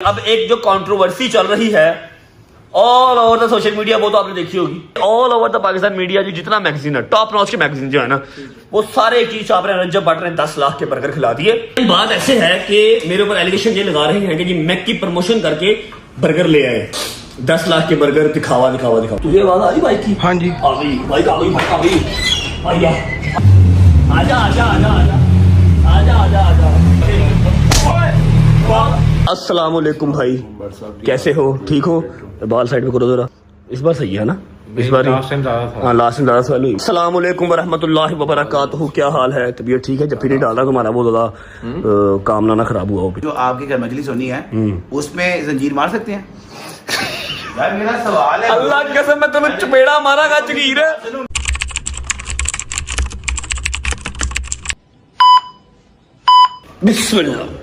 अब एक जो कंट्रोवर्सी चल रही है all over the social media, वो तो आपने देखी होगी। All over the Pakistan media जो जितना मैगजीन है, टॉप नॉच के मैगजीन जो है ना, वो सारे एक चीज छाप रहे हैं, रंजब भट्ट ने 10 लाख के बर्गर खिला दिए। बात ऐसे है कि मेरे ऊपर एलिगेशन ये लगा रहे हैं कि जी मैक की प्रमोशन करके बर्गर ले आए, 10 लाख के बर्गर, दिखावा दिखावा दिखावा। तुझे आवाज आ रही बाइक की? हाँ जी आ गई बाइक, आ गई बाइक, आ गई। आजा आजा आजा आजा आजा आजा आजा। अस्सलाम वालेकुम भाई, कैसे हो? ठीक हो? बाल साइड में करो जरा। इस बार सही है ना? इस बार लास्ट टाइम ज्यादा था। हाँ, लास्ट टाइम ज्यादा सवाल हुई। अस्सलाम वालेकुम वरहमतुल्लाहि वबरकातुहू। क्या हाल है? तबीयत ठीक है? जब फिर नहीं डाला तो हमारा बहुत ज्यादा काम ना खराब हुआ हो। जो आपके घर मजलिस होनी है उसमें जंजीर मार सकते हैं? यार मेरा सवाल है। अल्लाह की कसम, मैं तुम्हें चपेड़ा मारागा जगीर। बिस्मिल्लाह।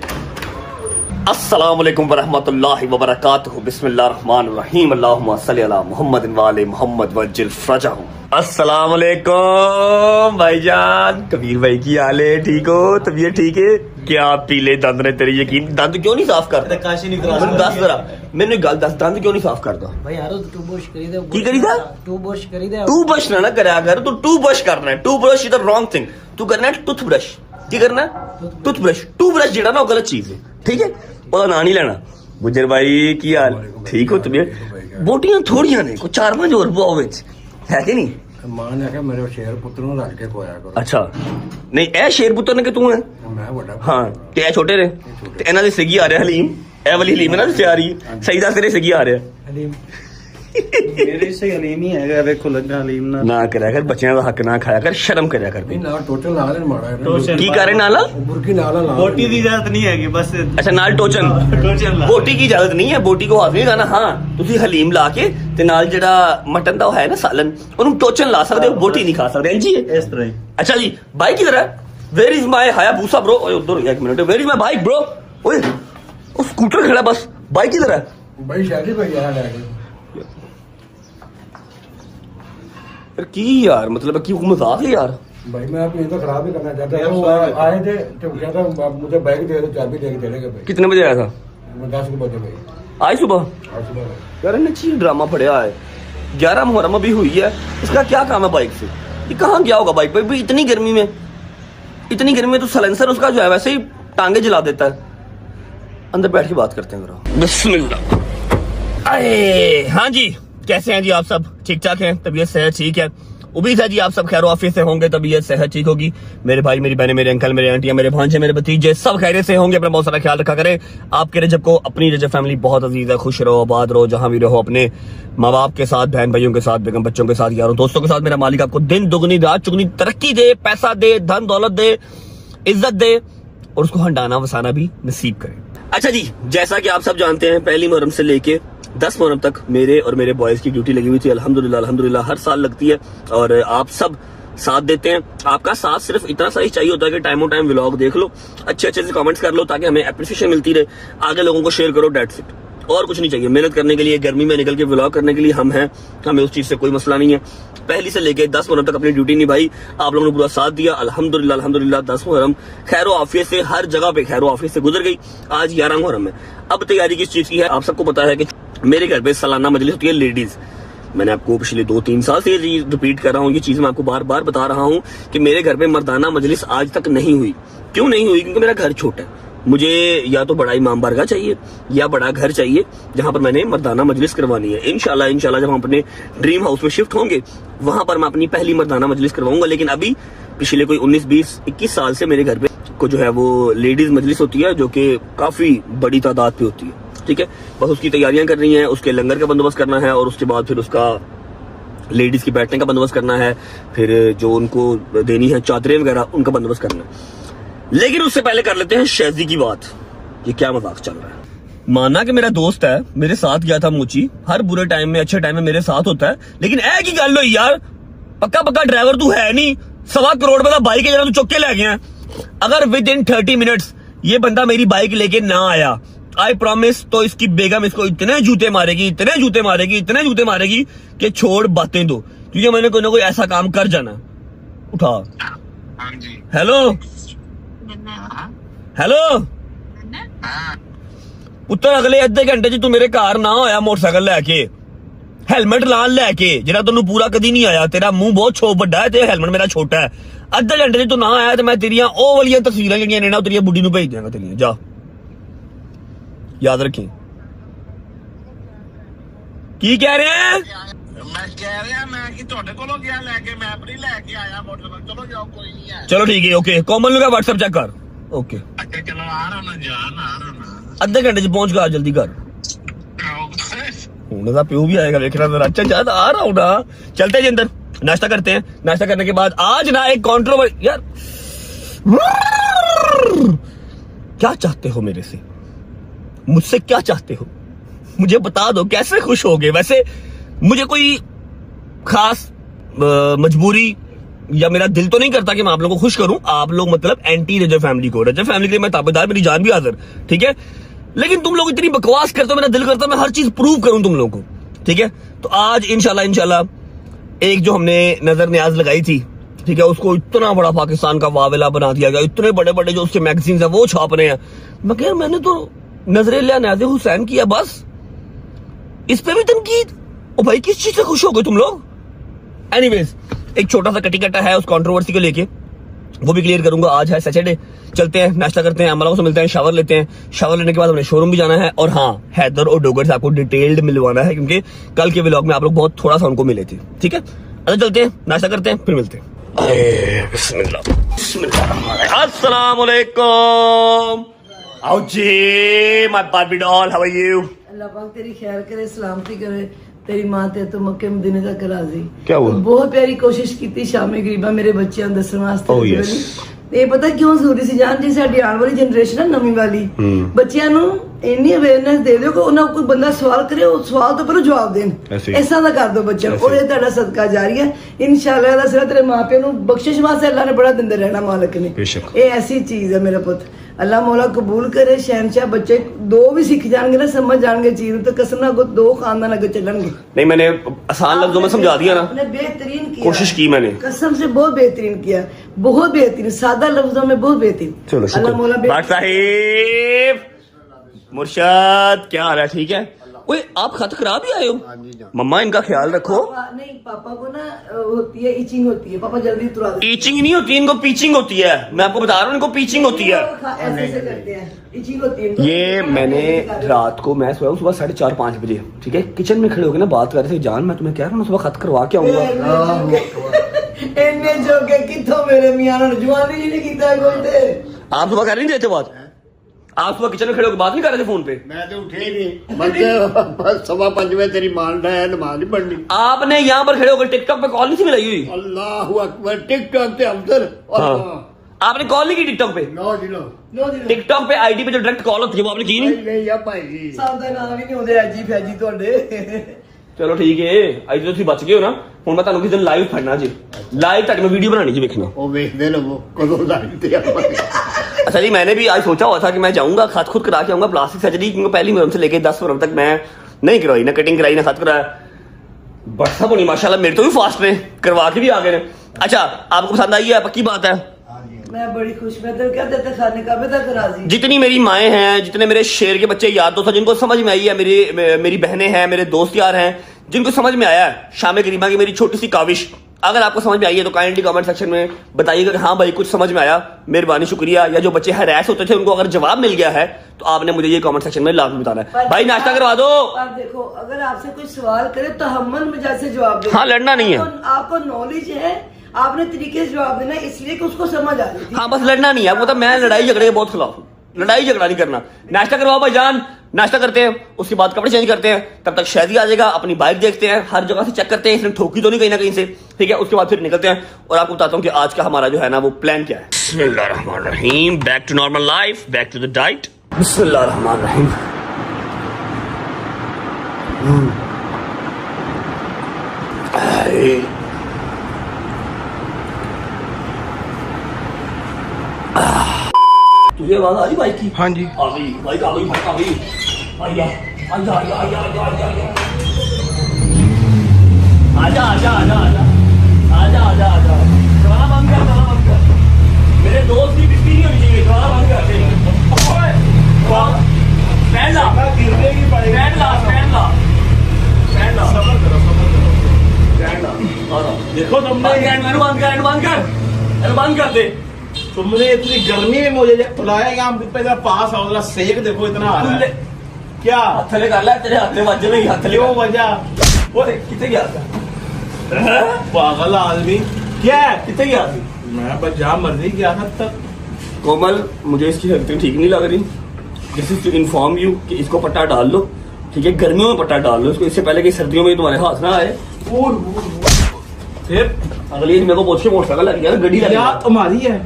अस्सलाम वालेकुम वरहमतुल्लाहि वबरकातुहू। बिस्मिल्लाहिर रहमानिर रहीम। अल्लाहुम्मा सल्ली अला मुहम्मद व आले मुहम्मद वज्जिल फरजहू। अस्सलाम वालेकुम भाईजान, कबीर भाई की हाल है? ठीक हो? तबीयत ठीक है? क्या पीले दंद ने तेरे यकीन? दंद क्यों नहीं साफ करता? काशी नहीं करा ਮੈਨੂੰ ਦੱਸ ਜ਼ਰਾ, ਮੈਨੂੰ ਗੱਲ ਦੱਸ, ਦੰਦ ਕਿਉਂ ਨਹੀਂ ਸਾਫ਼ ਕਰਦਾ? भाई यार टू बुश करी दे। की करी था? टू बुश करी दे। टू ब्रश ना करा कर, तू टू ब्रश करना है। To brush is the wrong thing. तू करना है टूथ ब्रश। की करना है? Tooth brush. टू ब्रश जेड़ा ना वो गलत चीज है, ठीक है? ਉਹਦਾ ਨਾਂ ਨਹੀਂ ਲੈਣਾ। ਗੁੱਜਰ ਭਾਈ ਕੀ ਹਾਲ? ਠੀਕ ਹੋ? ਤਬੀਅਤ? ਬੋਟੀਆਂ ਥੋੜੀਆਂ ਨੇ, ਕੋਈ 4-5 ਹੋਰ ਪਾਓ ਵਿੱਚ, ਹੈ ਕਿ ਨਹੀਂ? ਮਾਂ ਨੇ ਕਿਹਾ ਮੇਰੇ ਸ਼ੇਰ ਪੁੱਤਰ ਨੂੰ ਰੱਖ ਕੇ ਖੋਇਆ ਕਰੋ। ਅੱਛਾ, ਨਹੀਂ ਇਹ ਸ਼ੇਰ ਪੁੱਤਰ ਨੇ ਕਿ ਤੂੰ ਹੈ? ਮੈਂ ਵੱਡਾ। ਹਾਂ, ਤੇ ਇਹ ਛੋਟੇ ਨੇ, ਤੇ ਇਹਨਾਂ ਦੇ ਸਿੱਗੀ ਆ ਰਿਹਾ ਹਲੀਮ। ਇਹ ਵਾਲੀ ਹਲੀਮ ਇਹਨਾਂ ਦੀ ਆ ਰਹੀ ਹੈ। ਸਹੀ ਦੱਸ, ਤੇਰੇ ਸਿੱਗੀ ਆ ਰਿਹਾ। हलीम मेरे से हलीम ही है, देखो लगा हलीम ना ਨਾ ਕਰਿਆ ਕਰ, ਬੱਚਿਆਂ ਦਾ ਹੱਕ ਨਾ ਖਾਇਆ ਕਰ, ਸ਼ਰਮ ਕਰਿਆ ਕਰ। ਨਹੀਂ ਨਾਲ ਟੋਟਲ ਲਾ ਲੈਣ ਮਾੜਾ ਹੈ। ਕੀ ਕਰ ਰਹੇ ਨਾਲ? ਮੁਰਗੀ ਨਾਲ ਲਾ। बोटी की इजाजत नहीं है बस ਅੱਛਾ, ਨਾਲ ਟੋਚਨ। टोचन ला। ਬੋਟੀ ਕੀ ਇਜਾਜ਼ਤ ਨਹੀਂ ਹੈ, ਬੋਟੀ ਕੋ ਹਾਜ਼ਰ ਕਰਨਾ। ਹਾਂ, ਤੁਸੀਂ ਹਲੀਮ ਲਾ ਕੇ ਤੇ ਨਾਲ ਜਿਹੜਾ ਮਟਨ ਦਾ ਉਹ ਹੈ ਨਾ ਸਾਲਨ, ਉਹਨੂੰ ਟੋਚਨ ਲਾ ਸਕਦੇ ਹੋ, ਬੋਟੀ ਨਹੀਂ ਖਾ ਸਕਦੇ। ਇੰਜੀ ਹੈ। इस तरह ही अच्छा जी, बाइक किधर है? Where is my Hayabusa bro? ओए उधर, एक मिनट, where is my bike bro? ओए वो स्कूटर खड़ा, बस बाइक किधर है? ਬਈ ਸ਼ਾਦੀ ਪਈ ਆ ਲੈ ਕੇ। यार की यार, मतलब की मजाक है यार। भाई मैं अपनी तो खराब ही करना चाहता था। वो आए थे तो कहता मुझे बैग दे दो, चाबी दे के चले गए भाई। कितने बजे आया था? 10 बजे भाई। आज सुबह? आज सुबह यार ने चीज ड्रामा पड़े है। 11 मुहर्रम अभी हुई है, इसका क्या काम है बाइक से? ये कहाँ गया होगा बाइक पे? इतनी गर्मी में, इतनी गर्मी में तो सलेंसर उसका जो है वैसे ही टांगे जला देता है। अंदर बैठ के बात करते हैं जरा। बिस्मिल्लाह। अरे हाँ जी, कैसे हैं जी आप सब? ठीक ठाक हैं? तबीयत सेहत ठीक है? उम्मीद है जी आप सब खैर वाफियत से होंगे, तबीयत सेहत ठीक होगी। मेरे भाई, मेरी बहनें, मेरे अंकल, मेरे आंटियां, मेरे भांजे, मेरे भतीजे सब खैरियत से होंगे। अपना बहुत सारा ख्याल रखा करें। आपके रजब को, अपनी रजब फैमिली बहुत अजीज है। खुश रहो, आबाद रहो, जहां भी रहो, अपने माँ बाप के साथ, बहन भाइयों के साथ, बेगम बच्चों के साथ, यारों दोस्तों के साथ। मेरा मालिक आपको दिन दुगनी रात चुगनी तरक्की दे, पैसा दे, धन दौलत दे, इज्जत दे, और उसको हंडाना वसाना भी नसीब करे। अच्छा जी, जैसा कि आप सब जानते हैं, पहली मुहर्रम से लेके 10 मुहर्रम तक मेरे और मेरे बॉयज की ड्यूटी लगी हुई थी। अल्हम्दुलिल्लाह अल्हम्दुलिल्लाह, हर साल लगती है और आप सब साथ देते हैं। आपका साथ सिर्फ इतना सा ही चाहिए होता है कि टाइम टाइम व्लॉग देख लो, अच्छे अच्छे से कमेंट्स कर लो, ताकि हमें एप्रिसिएशन मिलती रहे, आगे लोगों को शेयर करो, डेट्स इट। और कुछ नहीं चाहिए। मेहनत करने के लिए, गर्मी में निकल के व्लॉग करने के लिए हम हैं, हमें उस चीज से कोई मसला नहीं है। पहली से लेके 10 मुहर्रम तक अपनी ड्यूटी निभाई, आप लोगों ने पूरा साथ दिया। अल्हम्दुलिल्लाह अल्हम्दुलिल्लाह, 10 मुहर्रम खैर आफियत से, हर जगह पे खैर आफियत से गुजर गई। आज 11 मुहर्रम है। अब तैयारी किस चीज की है? आप सबको पता है कि मेरे घर पे सालाना मजलिस होती है लेडीज। मैंने आपको पिछले 2-3 साल से ये रिपीट कर रहा हूँ, ये चीज मैं आपको बार बार बता रहा हूँ कि मेरे घर पे मर्दाना मजलिस आज तक नहीं हुई। क्यों नहीं हुई? क्योंकि मेरा घर छोटा है। मुझे या तो बड़ा इमाम बारगाह चाहिए या बड़ा घर चाहिए जहां पर मैंने मर्दाना मजलिस करवानी है। इंशाल्लाह इंशाल्लाह जब हम अपने ड्रीम हाउस में शिफ्ट होंगे, वहां पर मैं अपनी पहली मर्दाना मजलिस करवाऊंगा। लेकिन अभी पिछले कोई 19-20-21 साल से मेरे घर पे को जो है वो लेडीज मजलिस होती है, जो कि काफी बड़ी तादाद पे होती है। ठीक है, बस उसकी तैयारियां कर रही हैं, उसके लंगर का बंदोबस्त करना है, और उसके बाद फिर उसका लेडीज की बैठने का बंदोबस्त करना है, फिर जो उनको देनी है चादरें वगैरह, उनका बंदोबस्त करना है। लेकिन उससे पहले कर लेते हैं शहजी की बात। ये क्या मजाक चल रहा है? माना कि मेरा दोस्त है, मेरे साथ गया था मूची, हर बुरे टाइम में अच्छे टाइम में मेरे साथ होता है, लेकिन ऐ की गल हुई यार, पक्का पक्का ड्राइवर तू है नहीं, 1.25 करोड़ का बाइक है जरा तू चुक के ले गया। अगर विद इन 30 मिनट्स ये बंदा मेरी बाइक लेके ना आया, आई प्रॉमिस, तो इसकी बेगम इसको इतने जूते मारेगी, इतने जूते मारेगी, इतने जूते मारेगी कि छोड़ बातें दो, क्योंकि मैंने कोई ना कोई ऐसा काम कर जाना। उठा। हेलो हेलो, ਪੁੱਤਰ ਅਗਲੇ ਅੱਧੇ ਘੰਟੇ 'ਚ ਤੂੰ ਮੇਰੇ ਘਰ ਨਾ ਹੋਇਆ ਮੋਟਰਸਾਈਕਲ ਲੈ ਕੇ, ਹੈਲਮਟ ਲਾਣ ਲੈ ਕੇ, ਜਿਹੜਾ ਤੈਨੂੰ ਪੂਰਾ ਕਦੀ ਨਹੀਂ ਆਇਆ, ਤੇਰਾ ਮੂੰਹ ਬਹੁਤ ਵੱਡਾ ਹੈ ਤੇ ਹੈਲਮਟ ਮੇਰਾ ਛੋਟਾ ਹੈ, ਅੱਧੇ ਘੰਟੇ 'ਚ ਤੂੰ ਨਾ ਆਇਆ ਤੇ ਮੈਂ ਤੇਰੀਆਂ ਉਹ ਵਾਲੀਆਂ ਤਸਵੀਰਾਂ ਜਿਹੜੀਆਂ ਨੇ ਨਾ ਤੇਰੀਆਂ ਬੁੱਢੀ ਨੂੰ ਭੇਜ ਦਿਆਂਗਾ ਤੇਰੀਆਂ। ਜਾ ਯਾਦ ਰੱਖੀ। ਕੀ ਕਹਿ ਰਿਹਾ ਹੈ? ਮੈਂ ਕਹਿ ਰਿਹਾ ਮੈਂ ਕਿ ਤੁਹਾਡੇ ਕੋਲੋਂ ਗਿਆ ਲੈ ਕੇ, ਮੈਂ ਆਪਣੀ ਲੈ ਕੇ ਆਇਆ ਮੋਟਰਸਾਈਕਲ। ਚਲੋ ਜਾਓ, ਕੋਈ ਨਹੀਂ ਹੈ। ਚਲੋ ਠੀਕ ਹੈ, ਓਕੇ। ਕੋਮਲ ਨੂੰ ਕਹ WhatsApp ਚੈੱਕ ਕਰ। ਓਕੇ ਅੱਛਾ ਚਲੋ ਆ ਰਹਾ ਨਾ, ਜਾਨ ਆ ਰਹਾ ਨਾ। ਅੱਧੇ ਘੰਟੇ 'ਚ ਪਹੁੰਚ ਗਾ, ਜਲਦੀ ਕਰ। ਹੁਣ ਦਾ प्यो भी आएगा, देखना जरा। अच्छा ज्यादा आ रहा हूँ ना, चलते हैं अंदर, नाश्ता करते हैं। नाश्ता करने के बाद आज ना एक कॉन्ट्रोवर्सी। यार क्या चाहते हो मेरे से, मुझसे क्या चाहते हो, मुझे बता दो, कैसे खुश हो गए? वैसे मुझे कोई खास मजबूरी या मेरा दिल तो नहीं करता कि मैं आप लोगों को खुश करूं। आप लोग मतलब एंटी रजब फैमिली को, रजब फैमिली के लिए मैं ताबेदार, मेरी जान भी हाजिर, ठीक है। लेकिन तुम लोग इतनी बकवास करते हो, मेरा दिल करता है मैं हर चीज प्रूव करूं तुम लोगों को, ठीक है। तो आज इंशाल्लाह एक जो हमने नजर न्याज लगाई थी, ठीक है, उसको इतना बड़ा पाकिस्तान का वावेला बना दिया गया, इतने बड़े बड़े जो उसके मैगजीन्स है वो छाप रहे हैं। मैं कह मैंने तो नजर न्याज हुसैन किया, बस इस पे भी तनकीद। ओ भाई किस चीज से खुश हो गए तुम लोग? एनीवेज एक छोटा सा कटी कट्टा है उस कंट्रोवर्सी को लेके, वो भी क्लियर करूंगा। आज है सैटरडे, चलते हैं, नाश्ता करते हैं, अम्मा से मिलते हैं, शावर लेते हैं। शावर लेने के बाद हमने शोरूम भी जाना है, और हाँ हैदर और डोगर से आपको डिटेल्ड मिलवाना है, क्योंकि कल के व्लॉग में आप लोग बहुत थोड़ा सा उनको मिले थे, ठीक है। अच्छा चलते हैं, नाश्ता करते हैं, फिर मिलते हैं। बिस्मिल्लाह बिस्मिल्लाह। अस्सलाम वालेकुम। आओ जी my baby doll, how are you? Allah पाक तेरी खैर करे, सलामती करे। तेरी मां ते तो मक्के मदीने तक राजी। क्या हुआ? बहुत प्यारी कोशिश की शामे गरीबा मेरे बच्चों दसन वास्ते। Oh, yes. ये पता क्यों जरूरी सी जान जी, साडी आने वाली जनरेशन है नवी वाली, बच्चों ਨੂੰ ਇੰਨੀ ਅਵੇਅਰਨੈਸ ਦੇ ਦਿਓ ਕਿ ਉਹਨਾਂ ਕੋਈ ਬੰਦਾ ਸਵਾਲ ਕਰੇ ਉਹ ਸਵਾਲ ਤੋਂ ਪਹਿਲਾਂ ਜਵਾਬ ਦੇਣ। ਐਸਾ ਦਾ ਕਰ ਦਿਓ ਬੱਚਿਆਂ ਨੂੰ, ਔਰ ਇਹ ਤੁਹਾਡਾ ਸਦਕਾ ਜਾਰੀ ਹੈ ਇਨਸ਼ਾਅੱਲਾ। ਦਾ ਸਿਰ ਤੇਰੇ ਮਾਪਿਆਂ ਨੂੰ ਬਖਸ਼ਿਸ਼ ਵਾਸਤੇ ਅੱਲਾਹ ਨੇ ਬੜਾ ਦਿੰਦੇ ਰਹਿਣਾ ਮਾਲਕ ਨੇ। ਇਹ ਐਸੀ ਚੀਜ਼ ਹੈ ਮੇਰਾ ਪੁੱਤ, अल्लाह मौला कबूल करे। शहनशाह बच्चे दो भी सीख जाएंगे ना, समझ जाएंगे चीज, तो कसम ना दो खानदान आगे चलेंगे। नहीं मैंने आसान लफ्जों में समझा दिया ना, आपने बेहतरीन किया, कोशिश की मैंने, कसम से बहुत बेहतरीन किया, बहुत बेहतरीन, सादा लफ्जों में बहुत बेहतरीन। चलो अल्लाह मौला बाट साहिब मुर्शद, क्या हाल है? ठीक है। ओए आप खत खराब ही आए हो? मम्मा इनका ख्याल रखो। नहीं पापा को ना होती है, इचिंग होती है, पापा जल्दी तुरा देते ईचिंग नहीं होती, इनको पीचिंग होती है। मैं आपको बता रहा हूँ, इनको पीचिंग होती है। ऐसे से करते हैं, इचिंग होती है इनको। ये मैंने रात को, मैं सोया हूँ सुबह 4:30-5 बजे, ठीक है, किचन में खड़े होकर ना बात कर रहे थे, जान मैं तुम्हें कह रहा हूँ ना सुबह खत करवा के आऊंगा। इन्ने जोगे किथों मेरे मियां ने जवानी ही नहीं कीता कोई ते। आप सुबह कर नहीं देते बात? आप सुबह किचन में खड़े होकर बात नहीं कर रहे थे फोन पे? मैं तो उठे ही नहीं, बल्कि 5:15 बजे तेरी मान रहा है, नमाज नहीं पढ़नी। आपने यहाँ पर खड़े होकर टिकटॉक पे कॉल नहीं थी मिलाई हुई? अल्लाह अकबर, टिकटॉक पे अफसर और आपने कॉल नहीं की टिकटॉक पे? नो जी नो नो जी टिकटॉक पे आईडी पे जो डायरेक्ट कॉल होती है वो आपने की नहीं? नहीं या भाई जी साहब ਦਾ ਨਾਮ ਹੀ ਨਹੀਂ ਹੁੰਦੇ ਐਜੀ ਫੈਜੀ ਤੁਹਾਡੇ। चलो ठीक है, आज तो तुम बच गए हो ना। ਹੁਣ ਮੈਂ ਤੁਹਾਨੂੰ ਕਿਸੇ ਦਿਨ ਲਾਈਵ ਫੜਨਾ ਜੀ, ਲਾਈਵ ਤੱਕ ਮੈਂ ਵੀਡੀਓ ਬਣਾਣੀ जी, ਵੇਖਣਾ। वो देखते रहो कदों लगते हैं। अच्छा जी, मैंने भी आज सोचा हुआ था कि मैं जाऊंगा खत खुद करा के आऊंगा प्लास्टिक सर्जरी, क्योंकि पहली मुहर्रम से लेके 10 मुहर्रम तक मैं नहीं करवाई, ना कटिंग कराई ना खत कराया। बट सब होनी माशाल्लाह मेरे तो भी फास्ट ने, करवा के भी आ गए। अच्छा आपको पसंद आई है? पक्की बात है? मैं बड़ी खुश, मैं तो क्या देते खाने का भी तक राजी। जितनी मेरी माएँ हैं, जितने मेरे शेर के बच्चे याद दोस्त हैं, जिनको समझ में आई है, मेरी बहनें हैं, मेरे दोस्त यार हैं, जिनको समझ में आया है शाम गरीबा की मेरी छोटी सी काविश, अगर आपको समझ में आई है तो काइंडली कमेंट सेक्शन में बताइएगा कि हाँ भाई कुछ समझ में आया, मेहरबानी शुक्रिया। या जो बच्चे हैरास होते थे उनको अगर जवाब मिल गया है तो आपने मुझे ये कमेंट सेक्शन में लाजमी बताना है। भाई नाश्ता करवा दो। आप देखो, अगर आपसे कोई सवाल करे तो हमन मिजाज से जवाब दो। हाँ, लड़ना नहीं है। आपको नॉलेज है, आपने तरीके से जवाब देना, इसलिए कि उसको समझ आ रही थी। हाँ बस लड़ना नहीं है, वो तो मैं लड़ाई झगड़े के बहुत खिलाफ हूँ, लड़ाई झगड़ा नहीं करना। नाश्ता करवाओ भाईजान, नाश्ता करते हैं, उसके बाद कपड़े चेंज करते हैं, तब तक शादी आ जाएगा, अपनी बाइक देखते हैं, हर जगह से चेक करते हैं इसने ठोकी तो नहीं कहीं ना कहीं से, ठीक है। उसके बाद फिर निकलते हैं और आपको बताता हूँ कि आज का हमारा जो है ना वो प्लान क्या है। बिस्मिल्लाहिर्रहमानिर्रहीम, back to normal life, back to the diet. बिस्मिल्लाहिर्रहमानिर्रहीम। तुझे आवाज आ रही बाइक की? हाँ जी। आ गई बाइक, आ गई बाइक, आ गई। आजा आजा आजा आजा आजा आजा आजा आजा आजा आजा आजा आजा। गाना बंद कर, गाना बंद कर। मेरे दोस्त की बिस्ती नहीं होनी चाहिए, गाना बंद कर। स्टैंड ला गिरने की पड़ेगी। स्टैंड ला स्टैंड ला स्टैंड ला सबर करो, सबर करो। स्टैंड ला और देखो तुमने बंद कर दे तुमने इतनी गर्मी में मुझे बुलाया यहाँ पे इधर पास आओ, जरा सेक देखो इतना आ रहा है। क्या थले कर ले तेरे हाथ में वजह में हाथ क्यों वजह? वो कितने गया था पागल आदमी क्या है? कितने गया था मैं बस जहाँ मर्जी गया था तक। कोमल मुझे इसकी हरकतें ठीक नहीं लग रही। This is to inform you कि इसको पट्टा डाल लो, ठीक है, गर्मियों में पट्टा डाल लो इसको, इससे पहले कि सर्दियों में तुम्हारे हाथ ना आए। फिर अगली मेरे को पूछ के मोटरसाइकिल लग गया गड्डी लग क्या तुम्हारी है?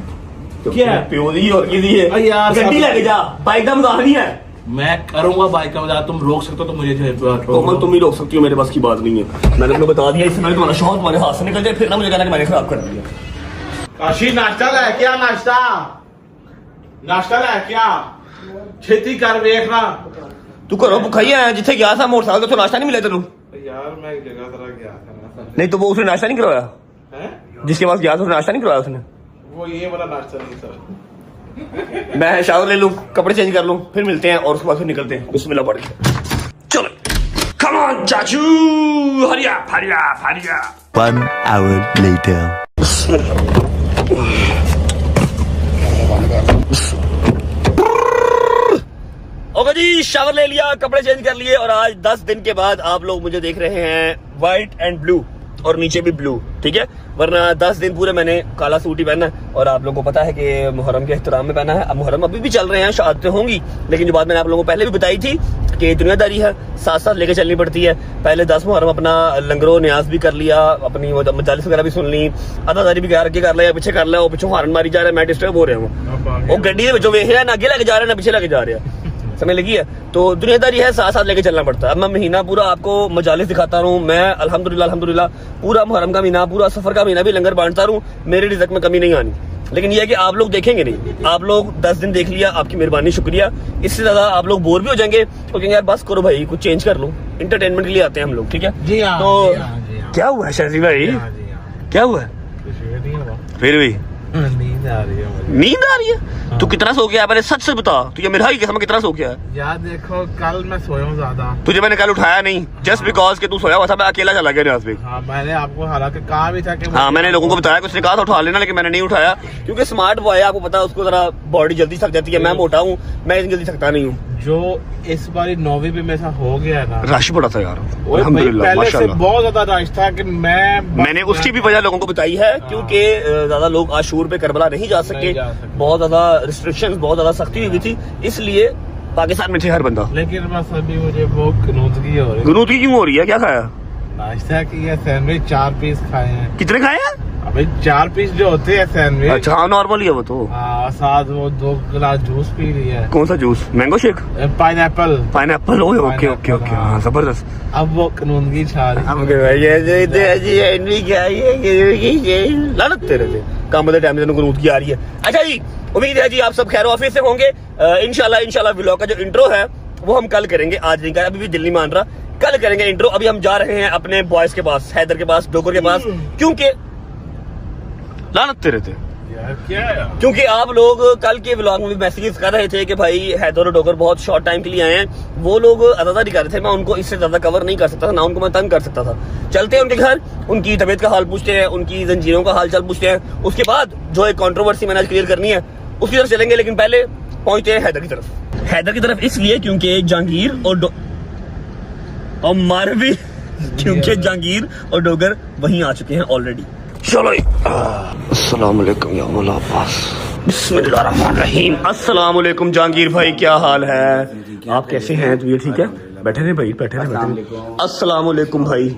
क्या है? प्यो दी और की दी है अरे यार, गड्डी सब- लेके जा, बाइक का मजाक नहीं है। मैं करूंगा बाइक का मजाक, तुम रोक सकते हो तो मुझे कोमल तुम ही रोक सकती हो, मेरे पास की बात नहीं है। मैंने तुम्हें बता दिया, इससे पहले तुम्हारा शौहर तुम्हारे हाथ से निकल जाए फिर ना मुझे कहना कि मैंने खराब कर दिया। काशी नाश्ता लाया क्या? नाश्ता लाया क्या? छेती कर देखना तू करो भुखाई है, जिथे गया था मोटरसाइकिल तो नाश्ता नहीं मिला तेनू? यार। मैं एक जगह तरह गया था ना। नहीं तो वो उसने नाश्ता नहीं करवाया? हैं? जिसके पास गया था उसने नाश्ता नहीं करवाया उसने? वो ये वाला नाश्ता नहीं था। मैं शावर ले लूं, कपड़े चेंज कर लूं, फिर मिलते हैं और उसके बाद फिर निकलते हैं। बिस्मिल्लाह पढ़ के चलो। कम ऑन चाचू, hurry up hurry up hurry up. 1 hour later. Okay जी, शावर ले लिया, कपड़े चेंज कर लिए और आज 10 दिन के बाद आप लोग मुझे देख रहे हैं व्हाइट एंड ब्लू और नीचे भी ब्लू, ठीक है, वरना 10 दिन पूरे मैंने काला सूट ही पहना है। और आप लोगों को पता है कि मुहर्रम के एहतराम में पहना है। अब मुहर्रम अभी भी चल रहे हैं, शहादतें होंगी, लेकिन जो बात मैंने आप लोगों को पहले भी बताई थी कि दुनियादारी है, साथ साथ लेके चलनी पड़ती है। पहले 10 मुहर्रम अपना लंगरो न्याज भी कर लिया, अपनी मजालिस वगैरह भी सुन ली, अदादारी भी के कर लिया, पीछे कर लिया, वो पीछे हारन मारी जा रहा है, मैं डिस्टर्ब हो रहा हूँ। वो गड्डी के जो वे है ना आगे लेके जा रहे हैं ना पीछे लेके जा रहे हैं, समय लगी है। तो दुनियादारी है, साथ साथ लेके चलना पड़ता है। अब मैं महीना पूरा आपको मजालिस दिखाता रहूं, मैं अल्हम्दुलिल्लाह पूरा मुहर्रम का महीना, पूरा सफर का महीना भी लंगर बांटता रहूं, मेरे रिज़्क में कमी नहीं आनी। लेकिन यह है कि आप लोग देखेंगे नहीं, आप लोग 10 दिन देख लिया, आपकी मेहरबानी, शुक्रिया। इससे ज्यादा आप लोग बोर भी हो जाएंगे तो कहेंगे यार बस करो भाई, कुछ चेंज कर लो। इंटरटेनमेंट के लिए आते हैं हम लोग, ठीक है। जी हाँ, तो जी हाँ, जी हाँ। क्या हुआ है शाजी भाई? क्या हुआ है? फिर भी नींद आ रही है मुझे। नींद आ रही है? तू कितना सो गया? मैंने सच से बता, तुझे मेरा ही कसम कितना सो गया है? यार देखो कल मैं सोया हूँ ज्यादा। तुझे मैंने कल उठाया नहीं, जस्ट बिकॉज कि तू सोया हुआ था, मैं अकेला चला गया न्याज पे। हाँ मैंने आपको हालांकि कहा भी था कि हाँ मैंने लोगों को बताया कि उसने कहा था उठा लेना, लेकिन मैंने नहीं उठाया क्योंकि स्मार्ट बॉय है, आपको पता है उसको जरा बॉडी जल्दी थक जाती है। मैं मोटा हूँ, मैं इतनी जल्दी थकता नहीं हूँ। जो इस बार 9वीं पे मेरे साथ हो गया ना, रश पड़ा था यार, ओए भाई, अल्हम्दुलिल्लाह पहले से माशाल्लाह। बहुत ज्यादा रश था कि मैंने उसकी भी वजह लोगों को बताई है क्योंकि ज्यादा लोग आशूर पे करबला नहीं जा सके, नहीं जा सके। बहुत ज्यादा रिस्ट्रिक्शंस, बहुत ज्यादा सख्ती हुई थी, इसलिए पाकिस्तान में थे हर बंदा। लेकिन बस अभी मुझे बहुत गनूदगी हो रही है। गनूदगी क्यों हो रही है? क्या खाया? नाश्ता किया, सैंडविच 4 पीस खाए हैं। कितने खाए हैं? अबे 4 पीस जो होते हैं सैंडविच, अच्छा हाँ नॉर्मल ही है वो तो। साथ वो 2 गिलास जूस पी लिया है, कौन सा juice? Mango shake, pineapple. Pineapple. Okay okay okay Pineapple, okay, हाँ जबरदस्त। अब वो कानूनगी छा रही है। लानत तेरे से, काम टाइम से गनूदगी आ रही है। अच्छा जी, उम्मीद है जी आप सब खैर ऑफिस से होंगे। इंशाल्लाह व्लॉग का जो इंट्रो है वो हम कल करेंगे, आज नहीं कर, अभी भी दिल नहीं मान रहा, कल करेंगे इंट्रो। अभी हम जा रहे हैं अपने बॉयज के पास, हैदर के पास, डोकर के पास, क्योंकि लानत तेरे थे, यार क्या है? क्योंकि आप लोग कल के व्लॉग में भी मैसेजेस कर रहे थे कि भाई हैदर और डोगर बहुत शॉर्ट टाइम के लिए आए हैं, वो लोग अदादारी कर रहे थे, मैं उनको इससे ज्यादा कवर नहीं कर सकता था, ना उनको मैं तंग कर सकता था। चलते हैं उनके घर, उनकी तबीयत का हाल पूछते हैं, उनकी जंजीरों का हाल चाल पूछते हैं, उसके बाद जो एक कंट्रोवर्सी मैंने आज क्लियर करनी है उसकी तरफ चलेंगे। लेकिन पहले पहुंचते हैं हैदर की तरफ। हैदर की तरफ इसलिए क्योंकि जहांगीर और मारवी क्योंकि जहांगीर और डोगर वहीं आ चुके हैं ऑलरेडी। चलो अस्सलाम वालेकुम या मौला अब्बास, बिस्मिल्लाहिर्रहमानिर्रहीम। अस्सलाम वालेकुम जहांगीर भाई, क्या हाल है? आप कैसे हैं? तो ये ठीक है, बैठे रहे भाई, बैठे रहे। अस्सलाम वालेकुम भाई,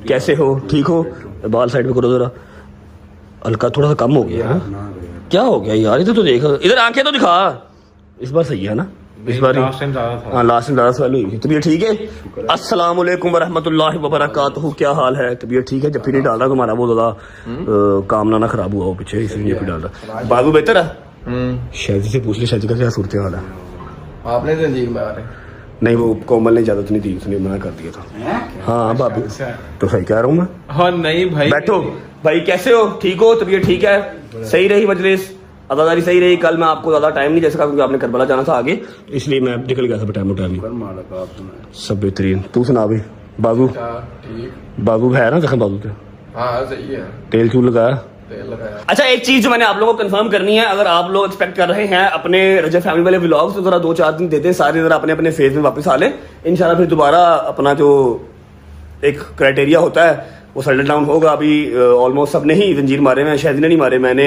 कैसे हो? ठीक हो? बाल साइड में करो जरा, हल्का थोड़ा सा कम हो गया है। क्या हो गया यार? इधर तो देख, इधर आंखें तो दिखा। इस बार सही है ना? इस बार लास्ट टाइम ज्यादा था। हाँ लास्ट टाइम ज्यादा सवाल हुई। तबीयत ठीक है? अस्सलाम वालेकुम वरहमतुल्लाहि वबरकातुहू, क्या हाल है? तबीयत ठीक है? जब फिर नहीं डाल रहा तुम्हारा बहुत ज्यादा काम ना खराब हुआ हो पीछे, इसलिए फिर डाल रहा। बाबू बेहतर है? शायद से पूछ ले, शायद का क्या सूरत हाल है? आपने जंजीर में आ रहे नहीं वो कोमल ने इजाजत नहीं दी, उसने मना कर दिया था। हाँ बाबू तो सही कह रहा हूँ मैं। हाँ नहीं भाई, बैठो भाई, कैसे हो? ठीक हो? तबीयत ठीक है? सही रही मजलिस? अदाकारी सही रही। कल मैं आपको ज़्यादा टाइम नहीं दे सका क्योंकि आपने करबला जाना था आगे, इसलिए मैं निकल गया था टाइम टाइम। सब बेहतरीन। तू सुना भाई, बाबू बाबू है ना जख्म बाबू के? हाँ सही है, तेल क्यों लगाया? तेल लगाया। अच्छा एक चीज जो मैंने आप लोगों को कंफर्म करनी है, अगर आप लोग एक्सपेक्ट कर रहे हैं अपने रजब फैमिली वाले व्लॉग्स तो जरा 2-4 दिन देते हैं, सारे जरा अपने अपने फेज में वापस आ लें। इंशाल्लाह फिर दोबारा अपना जो एक क्राइटेरिया होता है वो सेटल डाउन होगा। अभी ऑलमोस्ट सब ने ही जंजीर मारे में, शायद ने नहीं मारे, मैंने,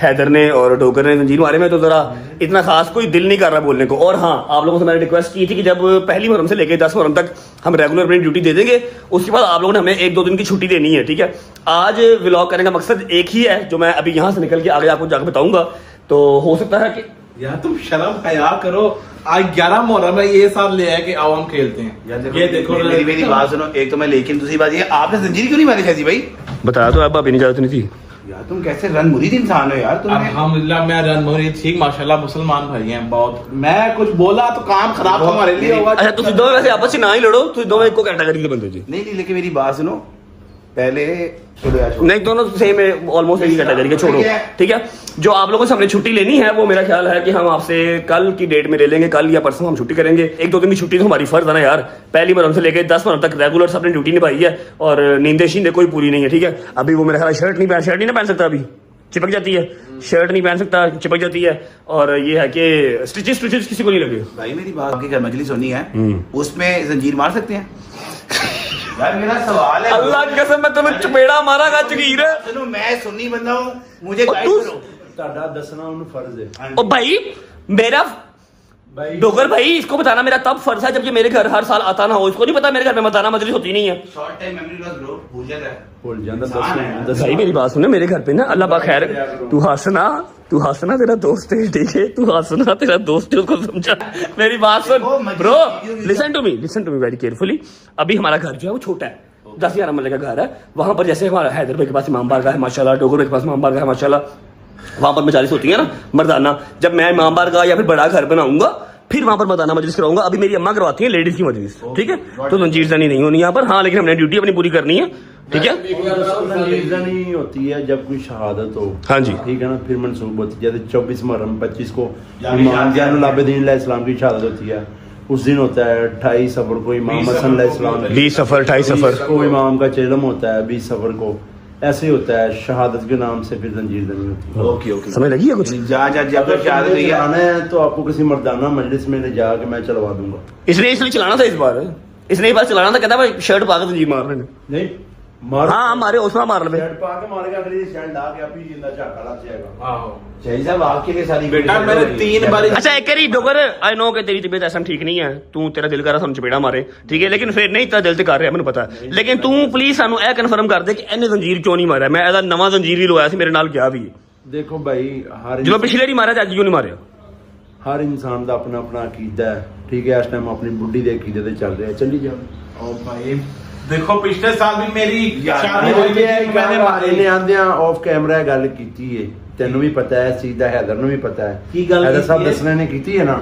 हैदर ने और डोगर ने जंजीर मारे में, तो जरा इतना खास कोई दिल नहीं कर रहा बोलने को। और हाँ, आप लोगों से मैंने रिक्वेस्ट की थी कि जब पहली मुहर्रम से लेकर 10 मुहर्रम तक हम रेगुलर अपनी ड्यूटी दे देंगे, उसके बाद आप लोगों ने हमें 1-2 दिन की छुट्टी देनी है, ठीक है। आज व्लॉग करने का मकसद एक ही है जो मैं अभी यहाँ से निकल के आगे आपको जाकर बताऊंगा। तो हो सकता है कि यार तुम शर्म हया करो, आज 11 मुहर्रम है, ये साल ले आए कि आओ हम खेलते हैं। ये देखो मेरी बात सुनो, एक तो मैं, लेकिन दूसरी बात ये, आपने जंजीर क्यों नहीं मारी फैजी भाई? बताया तो अब अभी इजाजत नहीं थी यार। तुम कैसे रन मुरीद इंसान हो यार। तुम अल्हम्दुलिल्लाह मैं रन ठीक माशाल्लाह, मुसलमान भाई हैं बहुत। मैं कुछ बोला तो काम खराब हमारे लिए होगा। अच्छा तुम दोनों वैसे आपस में ना ही लड़ो, तुम दोनों एक को कैटेगरी के बंदे जी। नहीं, लेकिन मेरी बात सुनो, पहले नहीं, दोनों सेम है, ऑलमोस्ट एक ही कैटेगरी के, छोड़ो ठीक है। जो आप लोगों से हमने छुट्टी लेनी है वो मेरा ख्याल है कि हम आपसे कल की डेट में ले लेंगे, कल या परसों हम छुट्टी करेंगे। 1-2 दिन की छुट्टी तो हमारी फर्ज है ना यार। पहली मुहर्रम से लेकर 10 मुहर्रम तक रेगुलर सबने ड्यूटी निभाई है और नींदे शींदे कोई पूरी नहीं है, ठीक है। अभी वो मेरा ख्याल शर्ट नहीं पहन सकता, अभी चिपक जाती है, शर्ट नहीं पहन सकता, चिपक जाती है। और ये है कि स्टिचेस किसी को नहीं लगे। भाई मेरी बात की घर मजलिस होनी है, उसमें जंजीर मार सकते हैं? यार मेरा सवाल है, अल्लाह की कसम मैं तुम्हें चपेड़ा मारागा जगीर। सुनो, मैं सुन्नी बंदा हूँ, मुझे गाइड करो। ਤੁਹਾਡਾ ਦੱਸਣਾ ਉਹਨੂੰ फर्ज है। ओ भाई मेरा डोगर भाई, इसको बताना मेरा तब फर्ज है जब ये मेरे घर हर साल आता ना हो। इसको नहीं पता मेरे घर में मताना मजलिस होती नहीं है। Short time memory loss bro, भूल जाता है। भूल ਜਾਂਦਾ इंसान है। ਦੱਸਣਾ भाई मेरी बात सुन, मेरे घर पे ना अल्लाह पा खैर, तू हंसना तेरा दोस्त है, ठीक है, तू हंसना तेरा दोस्त है, उसको समझा। मेरी बात सुन bro, listen to me very carefully. अभी हमारा घर जो है वो छोटा है, 10-11 मरले का घर है। वहां पर जैसे हमारा हैदर भाई के पास इमाम बारगाह है माशाल्लाह, डोगर भाई के पास इमाम बारगाह है माशाल्लाह, वहां पर मजालिस होती है ना मर्दाना। जब मैं इमाम बारगाह या फिर बड़ा घर बनाऊंगा फिर वहां पर मर्दाना मजलिस कराऊंगा। अभी मेरी अम्मा करवाती है लेडीज की मजलिस, ठीक है। तो जंजीर जनी नहीं होनी यहाँ पर, हाँ, लेकिन हमने ड्यूटी अपनी पूरी करनी है, ठीक है। नहीं होती है जब कोई शहादत हो, हाँ जी, ठीक है ना, फिर मनसूब होती है। जैसे 24 मुहर्रम 25 को इमाम ज़ैनुल आबिदीन अलैहिस्सलाम की शहादत होती है, उस दिन होता है 28 सफर को इमाम हसन अलैहिस्सलाम, 20 सफर 28 सफर को इमाम का चेलम होता है, 20 सफर को ऐसे ही होता है। शहादत के नाम से फिर जंजीर जनी होती है। ओके समझ लगी है कुछ? जब तक शहादत हुई है, आना है तो आपको किसी मर्दाना मजलिस में ले जाके मैं चलवा दूंगा। इसने चलाना था इस बार, इसने इस बार चलाना था, कहता भाई शर्ट पा के जंजीर मार रहे नहीं मार, हाँ मारे उसमें मार ले। शर्ट पा के मारेगा, अगली शर्ट ला के आप ही जिंदा झाका लग जाएगा। आहो जय साहब आपके लिए सारी बेटा मैंने 3 बार अच्छा एक करी डोगर, आई नो कि तेरी तबीयत ऐसा ठीक नहीं है, तू तेरा दिल कर रहा सानू चपेड़ा मारे, ठीक है, लेकिन फिर नहीं तेरा दिल ते कर रहा मैंने पता है, लेकिन तू प्लीज सानू ए कन्फर्म कर दे कि इन्हें जंजीर क्यों नहीं मारा। मैं एदा नवा जंजीर ही लवाया सी, मेरे नाल गया भी देखो भाई, जो पिछले नहीं मारा अज क्यों नहीं मारिया। हर इंसान का अपना अपना अकीदा है, ठीक है। इस टाइम अपनी बुढ़ी के अकीदे ते चल रहे हैं, चली जाओ। ओ भाई देखो पिछले साल भी मेरी शादी मैंने हुई थी, मैंने मारी। आंदिया ऑफ कैमरा गल की है, तेनू भी पता है इस चीज का, हैदर नू भी पता है। की गल हैदर साहब कीती है? दसने ने की है ना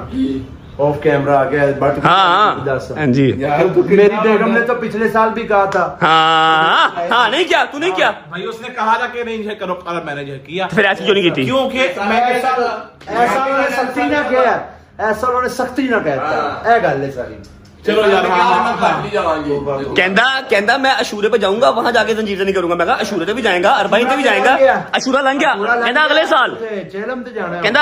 ऑफ कैमरा आ गया, बट हाँ दस हाँ जी, मेरी बेगम ने तो पिछले साल भी कहा था। हाँ हाँ नहीं क्या तू नहीं क्या भाई उसने कहा था कि नहीं करो, और मैंने जो किया फिर ऐसी क्यों नहीं की थी? क्योंकि मैं ऐसा उन्होंने सख्ती ना किया, ऐसा उन्होंने सख्ती ना कहता, ये गल है सारी। चलो यार कहंदा मैं अशूरे पे जाऊंगा, वहां जाके जंजीर नहीं करूंगा। मैं कहा अशूरे पे भी जाएगा, अरबाइन पे भी जाएगा, अशूरा लंघ गया, कहंदा अगले साल, जेलम ते जाना है। कहंदा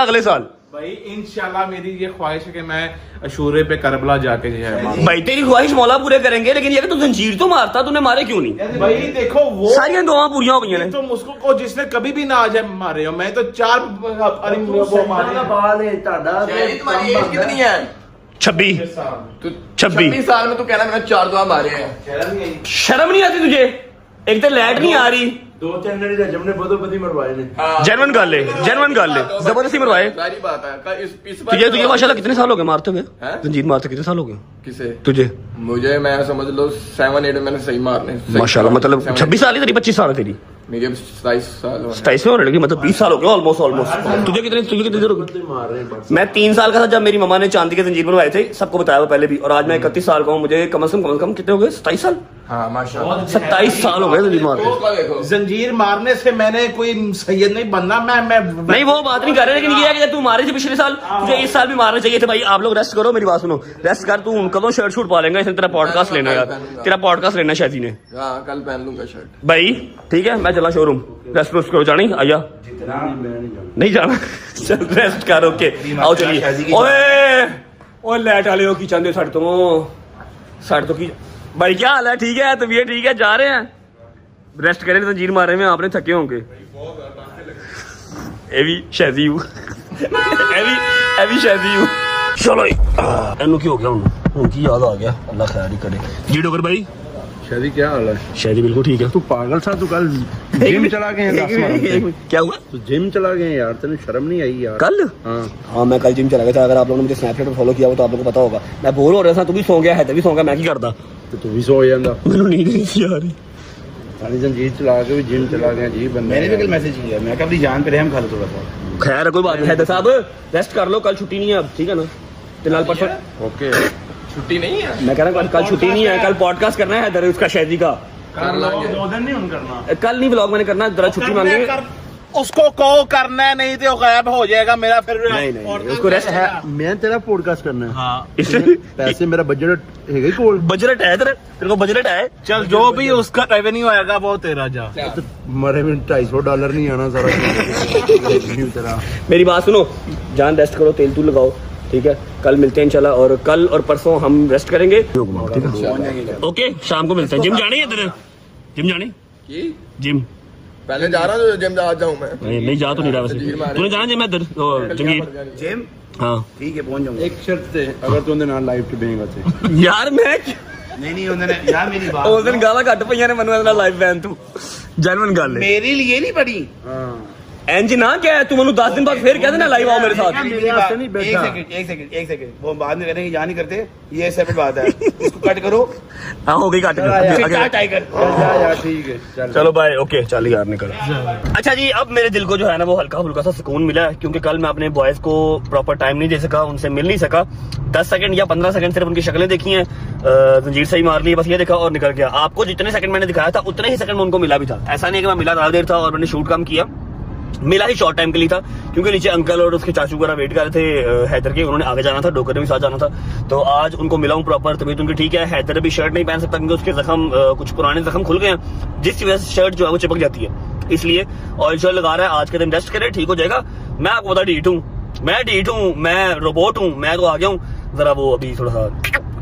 अगले साल भाई इंशाल्लाह मेरी ये ख्वाहिश है कि मैं अशूरे पे करबला जाके जो है भाई तेरी ख्वाहिश मौला पूरे करेंगे, लेकिन ये कि तू जंजीर तो मारता, तूने मारे क्यों नहीं? भाई देखो वो सारी दुआएं पूरियां हो गई ने। तुम उसको को जिसने कभी भी ना आ जाए मारे हो, मैं तो 4 वो मारे बाल है ਤੁਹਾਡਾ तुम्हारी एज कितनी है? 26 26 साल में तू कहना मैंने 4 दुआ मारे हैं। शर्म नहीं आती तुझे? एक तो लाइट नहीं आ रही, 2-3 ने रजब ने बदो बदी मरवाए ने। जेन्युइन गल है, जबरदस्ती मरवाए। सारी बात है इस तुझे माशाल्लाह कितने साल हो गए मारते हुए? हैं? जंजीर मारते कितने साल हो गए किसे? तुझे? मुझे मैं समझ लो 7-8 मैंने सही मारने माशाल्लाह, मतलब 26 साल ही तेरी, 25 साल है तेरी, मेरी अब 27 साल हुए। 27 में होने लगी, मतलब 20 साल हो गए ऑलमोस्ट। तुझे कितने देर हो गई? मार रहे हैं मैं 3 साल का था जब मेरी मम्मा ने चांदी के जंजीर बनवाए थे, सबको बताया हुआ पहले भी, और आज मैं 31 साल का हूँ। मुझे कम से कम कितने हो गए? 27 साल। हाँ माशाल्लाह 27 साल हो गए जंजीर मारते। उसका देखो जंजीर मारने से मैंने कोई सैयद नहीं बनना। मैं नहीं वो बात नहीं कर रहे, लेकिन ये है कि जब तू मारे थे पिछले साल, तुझे इस साल भी मारने चाहिए थे भाई। आप लोग रेस्ट करो, मेरी बात सुनो, रेस्ट कर। तू कदों शर्ट शूट पा लेगा, इसने तेरा पॉडकास्ट लेना यार, तेरा पॉडकास्ट लेना शादी ने हाँ कल पहन लूंगा शर्ट भाई। ठीक है मैं चला शोरूम, रेस्ट वेस्ट करो, जानी आया नहीं जाना चल रेस्ट कर। ओके आओ चलिए। ओए ओए लाइट वाले हो की चाहते साढ़े तो की भाई, क्या हाल है? ठीक है तबीयत ठीक है, जा रहे हैं रेस्ट करें। जंजीर मारे में आपने थके होंगे। ਇਹ ਵੀ ਸ਼ੈਜ਼ੀ ਹੂੰ ਇਹ ਵੀ ਸ਼ੈਜ਼ੀ ਹੂੰ। ਚਲੋ ਇਹਨੂੰ ਕੀ ਹੋ ਗਿਆ ਹੁਣ ਕੀ ਯਾਦ ਆ ਗਿਆ? ਅੱਲਾ ਖੈਰ ਹੀ करे। जी डोगर भाई शादी क्या हाल है? शादी बिल्कुल ठीक है। तू पागल सा, तू कल जिम चला गए हैं। क्या हुआ? तू जिम चला गए यार, तेरे शर्म नहीं आई यार? कल हाँ मैं कल जिम चला गया था। अगर आप लोगों ने मुझे स्नैपचैट पर फॉलो किया हो तो आप लोगों को पता होगा। मैं बोर हो रहा था, तू भी सो गया है, भी सो गया, मैं की करता? तो तू भी सो जाता। मैंने नींद नहीं सी आ रही। सारी जंजीर चला के भी जिम चला गया जी बंदा। मैंने भी कल मैसेज किया, मैं कहा अपनी जान पे रहम खा लो थोड़ा सा। खैर कोई बात नहीं है साहब, रेस्ट कर लो, कल छुट्टी नहीं है अब, ठीक है ना? फिलहाल परसों ओके छुट्टी नहीं है। मैं कह रहा हूँ कल छुट्टी नहीं है, कल पॉडकास्ट करना है इधर उसका शादी का। कर लाएंगे। 2 दिन नहीं करना। कल नहीं ब्लॉग मैंने करना, जरा छुट्टी मांगेंगे। उसको कहो करना है, नहीं तो गायब हो जाएगा मेरा फिर। नहीं उसको रेस्ट है। मैं तेरा पॉडकास्ट करना है। हाँ इसलिए पैसे मेरा बजट है ही कोल। बजट है तेरे को, बजट है। चल जो भी उसका रेवेन्यू आएगा वो तेरा जा। तो मरे में $250 नहीं आना सारा तेरा। मेरी बात सुनो, जान रेस्ट करो, तेल तू लगाओ, ठीक है? कल मिलते हैं इंशाल्लाह, और कल और परसों हम रेस्ट करेंगे। ओके शाम को मिलते हैं। जिम जाने है तेरे? जिम जाने? की जिम पहले जा रहा हूँ जिम, आज जाऊँ मैं। नहीं जा तो नहीं रहा वैसे। तूने जाना जिम इधर जंगीर? जिम हाँ ठीक है पहुंच जाऊंगा। एक शर्त है, अगर तूने ना लाइव पे बेंगा से यार मैं नहीं उन्होंने यार मेरी बात उस दिन गाला घट पईयां ने मनु इतना लाइव बैन तू जेन्युइन गल है मेरे लिए नहीं पड़ी। एंज ना क्या है, तू मनु 10 दिन बाद फिर कह देना लाइव आओ मेरे साथ। एक सेकंड वो बाद में कहते हैं या नहीं करते, ये सेपरेट बात है, इसको कट करो। हाँ हो गई, काट टाइगर ठीक है चल। चलो बाय। ओके चल यार निकल। अच्छा जी, अब मेरे दिल को जो है ना वो हल्का फुल्का सा सुकून मिला है, क्योंकि कल मैं अपने बॉयज को प्रॉपर टाइम नहीं दे सका, उनसे मिल नहीं सका। 10 सेकंड या 15 सेकंड सिर्फ उनकी शक्लें देखी हैं, जंजीर से ही मार ली, बस ये देखा और निकल गया। आपको जितने सेकंड मैंने दिखाया था उतने ही सेकंड में उनको मिला भी था। ऐसा नहीं कि मैं मिला ज्यादा देर था और मैंने शूट काम किया, मिला ही शॉर्ट टाइम के लिए था, क्योंकि नीचे अंकल और उसके चाचू वगैरह वेट कर रहे थे हैदर के, उन्होंने आगे जाना था, डोकर ने भी साथ जाना था। तो आज उनको मिला हूँ प्रॉपर, तबीयत उनकी ठीक है। हैदर भी शर्ट नहीं पहन सकता क्योंकि उसके जख्म कुछ पुराने जख्म खुल गए हैं, जिसकी वजह से शर्ट जो है वो चिपक जाती है, इसलिए ऑयल शॉयल लगा रहा है। आज के दिन रेस्ट करे, ठीक हो जाएगा। मैं आपको बता ढीठ हूँ, मैं रोबोट हूँ, मैं तो आ गया हूँ, जरा वो अभी थोड़ा सा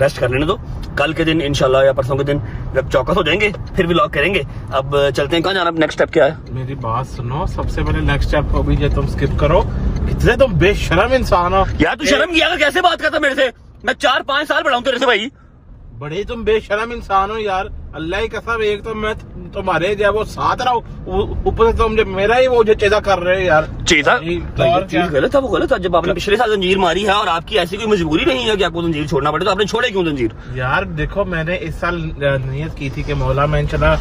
रेस्ट कर लेने दो। कल के दिन इंशाल्लाह या परसों के दिन जब चौकस हो जाएंगे फिर भी व्लॉग करेंगे। अब चलते हैं, कहाँ जाना? नेक्स्ट स्टेप क्या है? मेरी बात सुनो, सबसे पहले नेक्स्ट स्टेप को भी जो तुम स्किप करो। कितने तुम बेशरम इंसान हो यार। तू शर्म किया कर, कैसे बात करता मेरे से? मैं 4-5 साल बड़ा हूँ तेरे से भाई। बड़े तुम बेशरम इंसान हो यार, अल्लाह की कसम। एक तो मैं तुम्हारे जो है वो साथ रहा हूँ, ऊपर से तुम जब मेरा ही वो जो चेजा कर रहे हो यार। चीजा और क्या? गलत था, वो गलत था। जब आपने पिछले साल जंजीर मारी है और आपकी ऐसी कोई मजबूरी नहीं है कि आपको जंजीर छोड़ना पड़े, तो आपने छोड़े क्यों जंजीर? यार देखो, मैंने इस साल नियत की थी कि मौला मैं चला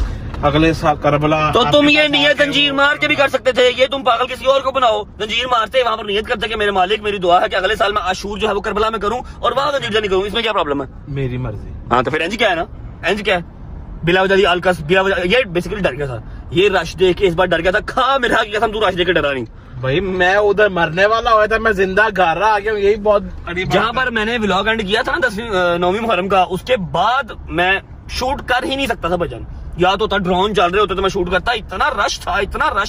अगले साल करबला। तो तुम ये नियत जंजीर मार के भी कर सकते थे, ये तुम पागल किसी और को बनाओ। जंजीर मारते वहां पर नियत करते कि मेरे मालिक मेरी दुआ है कि अगले साल मैं आशूर जो है वो करबला में करूं और वहां जंजीर जानी करूं, इसमें क्या प्रॉब्लम है? मेरी मर्जी। हाँ तो फिर एंज क्या है ना, एंज क्या है? बिला वजह आलकस, बिला वजह, ये बेसिकली डर गया था, ये रश देख के इस बार डर गया था। खा मेरा की कसम, तू रश देख के डरा नहीं भाई। मैं उधर मरने वाला हुआ था, मैं जिंदा घर आ गया, यही बहुत बड़ी बात जहां पर मैंने व्लॉग एंड किया था ना 9वीं मुहर्रम का, उसके बाद मैं शूट कर ही नहीं सकता था भजन। या तो था ड्रोन चल रहे होते तो मैं शूट करता, इतना रश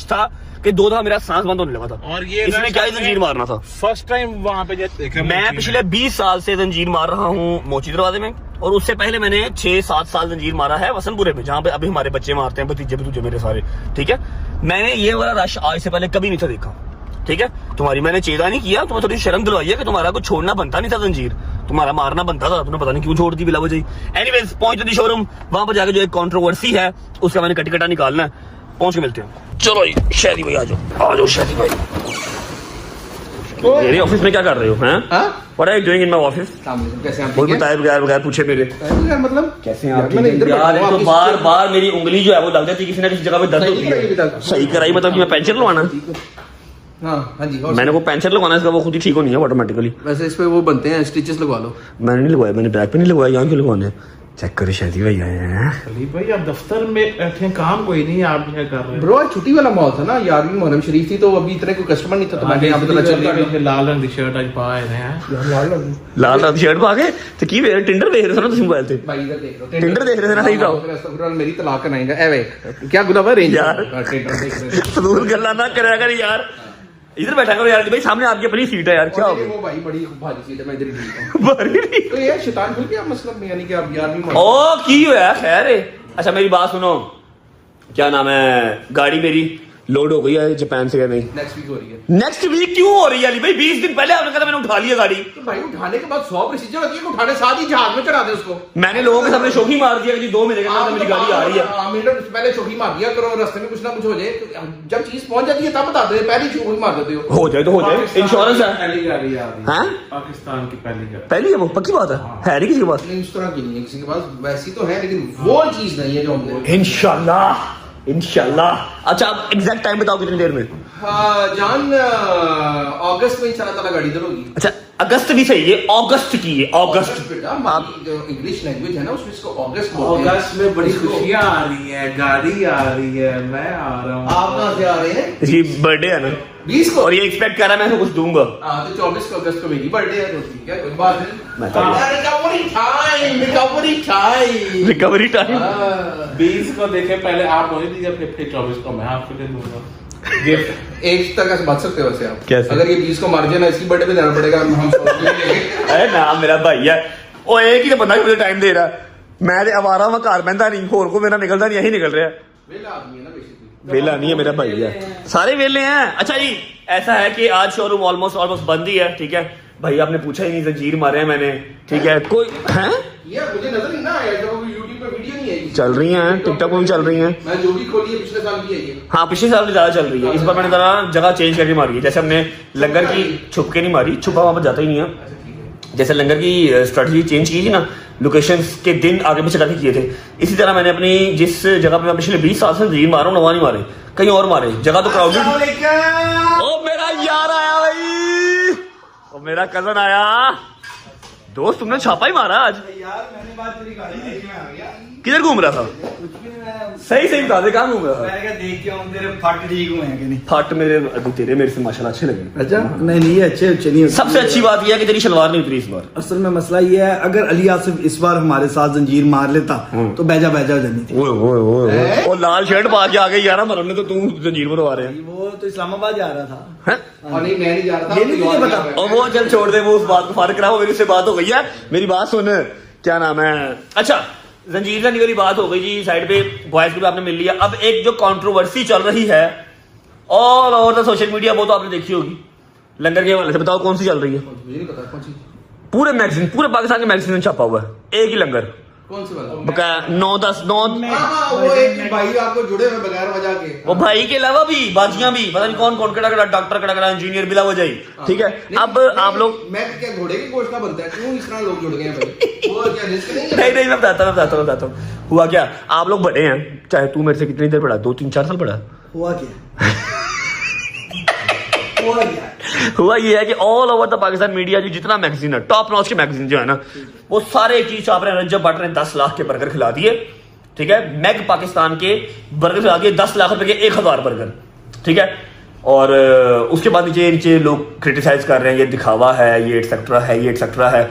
था कि 2 दफा मेरा सांस बंद होने लगा था। और ये इसमें क्या जंजीर मारना था? फर्स्ट टाइम वहां पे देखा मैं पिछले 20 साल से जंजीर मार रहा हूँ मोची दरवाजे में, और उससे पहले मैंने 6-7 साल जंजीर मारा है वसनपुरे में, जहाँ पे अभी हमारे बच्चे मारते हैं, भतीजे मेरे सारे, ठीक है? मैंने ये वाला रश आज से पहले कभी नहीं था देखा, ठीक है? तुम्हारी मैंने चेदा नहीं किया, तुम्हें थोड़ी शर्म दिलवाई है कि तुम्हारा कुछ छोड़ना बनता नहीं था जंजीर, तुम्हारा मारना बनता था, तुमने पता नहीं क्यों छोड़ दी बिला वजह। एनीवेज पहुंच दी शोरूम, वहां पर जाके जो एक कंट्रोवर्सी है उसका मैंने कटा निकालना है, पहुंच के मिलते हैं। चलो शादी भाई आ जाओ शादी भाई। मेरे ऑफिस में क्या कर रहे हो? हैं what are you doing in my office? कैसे आप? कोई बताए बगैर पूछे मेरे मतलब कैसे हैं आप? यार तो बार मेरी उंगली जो है वो लग जाती है किसी ना किसी जगह पे, दर्द होती है। सही कराई मतलब कि मैं पेंचर लगवाना? हाँ जी। मैंने वो पेंचर लगवाना, इसका वो खुद ही ठीक होनी है ऑटोमेटिकली। वैसे इस पे वो बनते हैं, स्टिचेस लगवा लो। मैंने नहीं लगवाया, मैंने बैक पे नहीं लगवाया, यहाँ क्यों लगवाने? चेक करो शादी भाई आए हैं। अली भाई आप दफ्तर में बैठे हैं, काम कोई नहीं है, आप क्या कर रहे हैं? ब्रो आज छुट्टी वाला मॉल था ना, 11वीं मुहर्रम शरीफ थी तो अभी इतने कोई कस्टमर नहीं था तो मैंने यहाँ पे पता चल गया। लाल रंग की शर्ट आज पाए हैं। लाल रंग शर्ट पा के तो की वे टिंडर देख रहे थे ना तुम मोबाइल पे? भाई इधर देख लो, टिंडर देख रहे थे ना? सही कहो अस्तगफुरुल्लाह, मेरी तलाक कराएगा ए वे क्या गुनाह है रेंज यार। टेंडर देख रहे थे। फजूल गल्ला ना करा कर यार, इधर बैठा करो यार भाई, सामने आपकी अपनी सीट है यार, क्या हो और ये गया? वो भाई बड़ी भारी चीज है, मैं इधर ही ठीक हूं। बड़ी नहीं। तो ये शैतान खुल गया मतलब में, यानी कि आप 11वीं मुहर्रम ओ की हुआ खैर है। अच्छा मेरी बात सुनो, क्या नाम है, गाड़ी मेरी लोड हो गई है जापान से या नहीं? नेक्स्ट वीक हो रही है। नेक्स्ट वीक क्यों हो रही है अली भाई? 20 दिन पहले आपने कहा था मैंने उठा लिया गाड़ी। तो भाई उठाने के बाद 100 प्रोसीजर होती है, उठाने साथ ही जहाज में चढ़ा दे उसको। मैंने लोगों के सामने शोखी मार दिया कि जी 2 महीने के अंदर मेरी गाड़ी आ रही है। मिनट पहले शोखी मार दिया करो, रास्ते में कुछ ना कुछ हो जाए तो जब चीज पहुंच जाती है तब बता दो, पहले ही शोखी मार देते हो। हो जाए तो हो जाए, इंश्योरेंस है। पहली गाड़ी आ रही है हाँ पाकिस्तान की, पहली गाड़ी। पहली है वो, पक्की बात है नहीं किसी के पास? नहीं उस तरह की नहीं है किसी के पास, वैसी तो है लेकिन वो चीज नहीं है जो हमने। इंशाल्लाह इंशाल्लाह। अच्छा आप एग्जैक्ट टाइम बताओ कितनी देर में? हाँ जान, अगस्त में इंशाल्लाह ताला गाड़ी इधर होगी। अच्छा अगस्त भी सही है, अगस्त की है, अगस्त। बेटा आप हमारी जो इंग्लिश लैंग्वेज है ना उसमें इसको अगस्त बोलते हैं। अगस्त में बड़ी खुशियां आ रही है, गाड़ी आ रही है, मैं आ रहा हूँ। आप कहाँ से आ रहे हैं? इसकी बर्थडे है ना 20 को। और ये एक्सपेक्ट कर रहा है मैं इसको कुछ दूंगा। हाँ तो 24 को अगस्त को मेरी बर्थडे है तो ठीक है, कोई बात नहीं। मैं तो- recovery time, recovery time. Recovery time. 20 को देखे पहले आप मुझे दीजिए, फिर 24 को मैं आपको दे दूंगा गिफ्ट। एक तरह से बच सकते हो वैसे आप। कैसे? अगर ये 20 को मार दिया ना, इसकी बर्थडे पे देना पड़ेगा, हम सब लेंगे। अरे ना मेरा भाई है ओ, एक ही तो बंदा मुझे टाइम दे रहा है। मैं ते आवारा मैं घर बहता नहीं, होर को मेरा निकलता नहीं, यही निकल रहा है। वेला आदमी है ना बेसिकली। वेला नहीं है मेरा भाई है, सारे वेले हैं। अच्छा जी ऐसा है कि आज शोरूम ऑलमोस्ट बंद ही है, ठीक है भाई। आपने पूछा ही नहीं, जंजीर मारे हैं मैंने, ठीक है। कोई है ये मुझे नजर नहीं ना आया जब वो YouTube पे वीडियो नहीं आई। चल रही हैं, टिकटॉक में भी चल रही हैं। मैं जो भी खोली है पिछले साल की है ये। हाँ पिछले साल से ज्यादा चल रही है, इस बार मैंने जरा जगह चेंज करके मारी है। जैसे हमने लंगर की छुप के नहीं मारी, छुपा वहां पर जाता ही नहीं है। जैसे लंगर की स्ट्रेटजी चेंज की थी ना, लोकेशंस के दिन आगे पीछे करके किए थे, इसी तरह मैंने अपनी जिस जगह पे मैं पिछले 20 साल से जंजीर मारा हूँ ना, वहां नहीं मारे, कहीं और मारे। जगह तो क्राउडेड। ओ मेरा यार आया भाई, ओ मेरा कजन आया। दोस्त तुमने छापा ही मारा आज यार। मैंने बात तेरी गाड़ी देखने आ गया, किधर घूम रहा था? सही सही बता दे, कहाँ घूम रहा था? मैंने कहा देख के हम तेरे फट ठीक हुए हैं कि नहीं। फट मेरे अभी तेरे मेरे से माशाल्लाह अच्छे लगे। अच्छा नहीं ये अच्छे अच्छे नहीं होते। सबसे अच्छी बात यह है कि तेरी शलवार नहीं उतरी इस बार। असल में मसला ये है, अगर अली आसिफ इस बार हमारे साथ जंजीर मार लेता तो बैजा बैजा हो जानी थी। ओए वो लाल शर्ट पा के आ गई यार, मरने तो तू जंजीर मरवा रहे हैं। वो तो इस्लामाबाद जा रहा था। हैं? और नहीं मैं नहीं जा रहा था, ये नहीं कोई और तुझे जा पता? रहा है। और वो चल छोड़ दे, वो उस बात को फारिग करा, वो मेरी से बात हो गई है। मेरी बात सुन, क्या नाम है, अच्छा जंजीर जानी वाली बात हो गई जी, साइड पे बॉयज को भी आपने मिल लिया। अब एक जो कंट्रोवर्सी चल रही है all over the social media, वो तो आपने देखी होगी लंगर के हवाले से। बताओ कौन सी चल रही है? मुझे नहीं पता कौन सी पूरे मैगजीन, पूरे पाकिस्तान के मैगजीन में छपा हुआ है एक ही लंगर, कौन सी वाला। बकाया 9-10 हाँ, वो एक भाई आपको जुड़े हुए बगैर वजह के। वो भाई के अलावा भी बाजियां भी, पता नहीं कौन कौन कड़ा कड़ा, डॉक्टर कड़ा कड़ा, इंजीनियर बिला वजह ही, ठीक है। अब आप लोग मैं क्या घोड़े की गोश्त का बनता है, क्यों इस तरह लोग जुड़ गए हैं भाई? वो क्या रिस्क नहीं है? नहीं मैं बताता हूँ। हुआ क्या, आप लोग बड़े हैं, चाहे तू मेरे से कितनी देर पढ़ा, 2-3-4 साल पढ़ा। हुआ क्या? हुआ क्या? हुआ ये है कि all over the Pakistan media जो जितना मैगजीन है, टॉप नॉच के मैगजीन जो है ना, वो सारे एक चीज छाप रहे हैं, रजब भट्ट ने 10 लाख के बर्गर खिला दिए, ठीक है। मैग पाकिस्तान के बर्गर खिला दिए 10 लाख रुपए के 1000 बर्गर, ठीक है। और उसके बाद नीचे लोग क्रिटिसाइज कर रहे हैं, ये दिखावा है, ये एटसेट्रा है, ये एटसेट्रा है।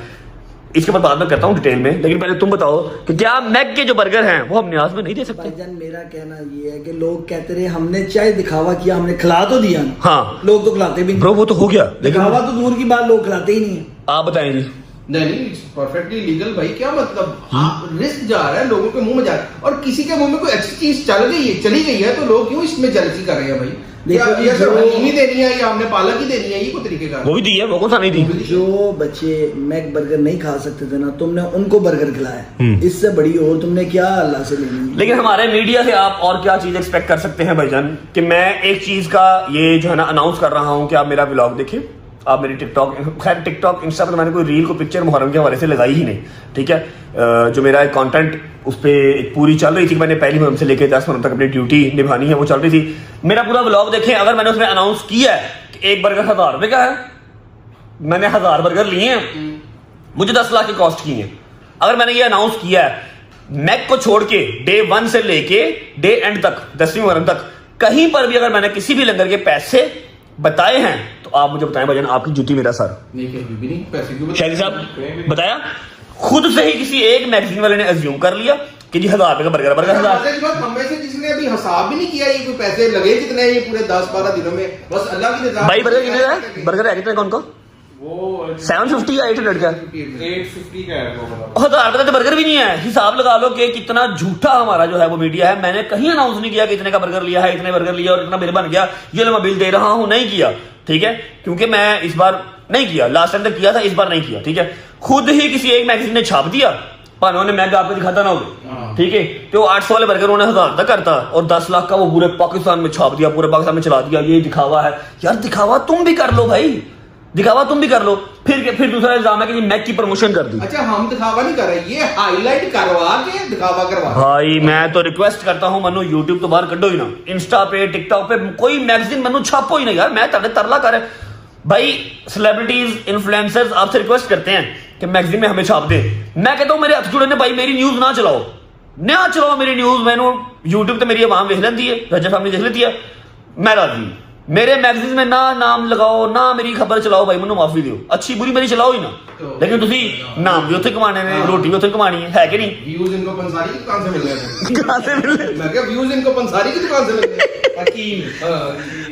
इसके बाद में करता हूँ डिटेल में, लेकिन पहले तुम बताओ कि क्या मैग के जो बर्गर हैं वो हम न्याज में नहीं दे सकते? भाईजान मेरा कहना ये है कि लोग कहते रहे हमने चाहे दिखावा किया, हमने खिला तो दिया ना। हाँ लोग तो खिलाते भी नहीं। ब्रो वो तो हो गया, लेकिन दिखावा तो दूर की बात, लोग खिलाते ही नहीं है। आप बताएं जी। नहीं परफेक्टली लीगल भाई, क्या मतलब आप रिस्क जा रहा है, लोगों के मुंह में जा रहा है, और किसी के मुंह में कोई अच्छी चीज चली गई है तो लोग क्यों इसमें जलसी कर रहे हैं भाई? देखो या- जी, या जो- हलीमी देनी है या हमने पालक ही देनी है, ये कोई तरीके का वो भी दी है, वो कौन सा नहीं दी? जो बच्चे मैक बर्गर नहीं खा सकते थे ना, तुमने उनको बर्गर खिलाया, इससे बड़ी और तुमने क्या अल्लाह से लेनी है? लेकिन हमारे मीडिया से आप और क्या चीज एक्सपेक्ट कर सकते हैं भाईजान, कि मैं एक चीज का ये जो है ना अनाउंस कर रहा हूं कि आप मेरा व्लॉग देखें, आप मेरी टिकटॉक, खैर टिकटॉक इंस्टा पर मैंने कोई रील को पिक्चर मुहर्रम के हवाले से लगाई ही नहीं, ठीक है। जो मेरा एक कंटेंट उस पर एक पूरी चल रही थी, मैंने पहली मुहर्रम से लेकर 10 मुहर्रम तक अपनी ड्यूटी निभानी है, वो चल रही थी। मेरा पूरा व्लॉग देखें, अगर मैंने उसमें अनाउंस किया है कि एक बर्गर 1000 रुपए का है, मैंने 1000 बर्गर लिए हैं, मुझे 10 लाख की कॉस्ट की है। अगर मैंने ये अनाउंस किया है मैक को छोड़ के डे 1 से लेके डे एंड तक 10वीं मुहर्रम तक कहीं पर भी अगर मैंने किसी भी लंगर के पैसे बताए हैं तो आप मुझे बताएं भाईजान, आपकी जूती मेरा सर। नहीं कहीं भी नहीं, पैसे क्यों शायद साहब बताया, खुद से ही किसी एक मैगजीन वाले ने अज्यूम कर लिया कि जी 1000 रुपए का बर्गर 1000। हमें से जिसने अभी हिसाब भी नहीं किया ये कोई पैसे लगे कितने हैं ये पूरे 10-12 दिनों में, बस अल्लाह की रजा। भाई बर्गर कितने का? बर्गर है कितने कौन को? वो 750 या 800 का? 850 का है वो। 1000 रुपए तो बर्गर भी नहीं है। हिसाब लगा लो कि कितना झूठा हमारा जो है वो मीडिया है। मैंने कहीं अनाउंस नहीं किया कि इतने का बर्गर लिया है, इतने बर्गर लिया और इतना बिल बन गया, ये लो मैं बिल दे रहा हूं, नहीं किया। ठीक है, क्योंकि मैं इस बार नहीं किया, लास्ट टाइम तक किया था, इस बार नहीं किया। ठीक है, खुद ही किसी एक मैगजीन ने छाप दिया, उन्होंने मैं आपको दिखाता ना हो, ठीक है, तो 800 वाले बर्गर उन्होंने 1000 तक करता और 10 लाख का वो पूरे पाकिस्तान में छाप दिया, पूरे पाकिस्तान में चला दिया। ये दिखावा है यार, दिखावा तुम भी कर लो भाई, दिखावा तुम भी कर लो। फिर दूसरा इल्जाम है कि मैक की प्रमोशन कर दी। अच्छा हम दिखावा नहीं कर रहे, ये हाईलाइट करवा के दिखावा करवा। भाई मैं तो रिक्वेस्ट करता हूं मनु, यूट्यूब तो बाहर कड्डो ही ना, इंस्टा पे टिकटॉक पे कोई मैगजीन मनु छापो ही ना यार। मैं ताड़े तरला कर भाई, सेलिब्रिटीज इन्फ्लुएंसर्स आपसे रिक्वेस्ट करते हैं कि मैगजीन में हमें छाप दे। मैं कहता हूं मेरे हाथ जुड़े ने भाई, मेरी न्यूज ना चलाओ मेरी न्यूज। मैंने यूट्यूब पे मेरी आवाम देख लेती है, रजब फैमिली देख लेती है, मैं राजी। मेरे मैगजीन में ना नाम लगाओ ना मेरी खबर चलाओ भाई, मैनू माफी दो, अच्छी बुरी मेरी चलाओ ही ना, लेकिन तुसी नाम भी उत्थे कमाने ने, रोटी भी उत्थे कमानी है कि नहीं? व्यूज इनको पंसारी की दुकान से मिल गए। कहां से मिल रहे? मैं क्या व्यूज इनको पंसारी की दुकान से मिल गए। हकीम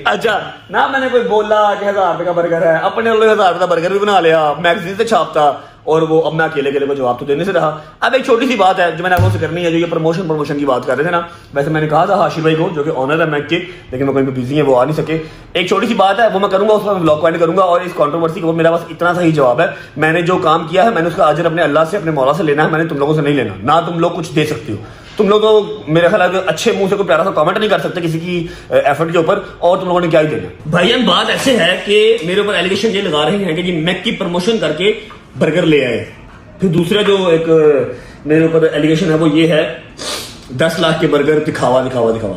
अच्छा ना, मैंने कोई बोला कि 1000 रुपए का बर्गर है, अपने लोग 1000 रुपए का बर्गर भी बना लिया, मैगजीन से छापता, और वो अब मैं अकेले को जवाब तो देने से रहा। अब एक छोटी सी बात है जो मैंने आपको करनी है, जो ये प्रमोशन की बात कर रहे थे ना, वैसे मैंने कहा था हाशिर भाई को जो कि ऑनर है मैक के, लेकिन वो कहीं बिजी है, वो आ नहीं सके। एक छोटी सी बात है वो मैं करूंगा, उस पर ब्लॉग पॉइंट करूंगा, और इस कंट्रोवर्सी को मेरा बस इतना सा ही जवाब है, मैंने जो काम किया है मैंने उसका अजर अपने अल्लाह से, अपने मौला से लेना है, मैंने तुम लोगों से नहीं लेना। ना तुम लोग कुछ दे सकते हो, तुम लोग तो मेरे ख्याल अच्छे मुंह से कोई प्यारा सा कमेंट नहीं कर सकते किसी की एफर्ट के ऊपर, और तुम लोगों ने क्या ही देना। भाईजान बात ऐसे है कि मेरे ऊपर एलिगेशन ये लगा रहे हैं कि जी मैक की प्रमोशन करके बर्गर ले आए। फिर दूसरा जो एक मेरे ऊपर एलिगेशन है वो ये है 10 लाख के बर्गर दिखावा।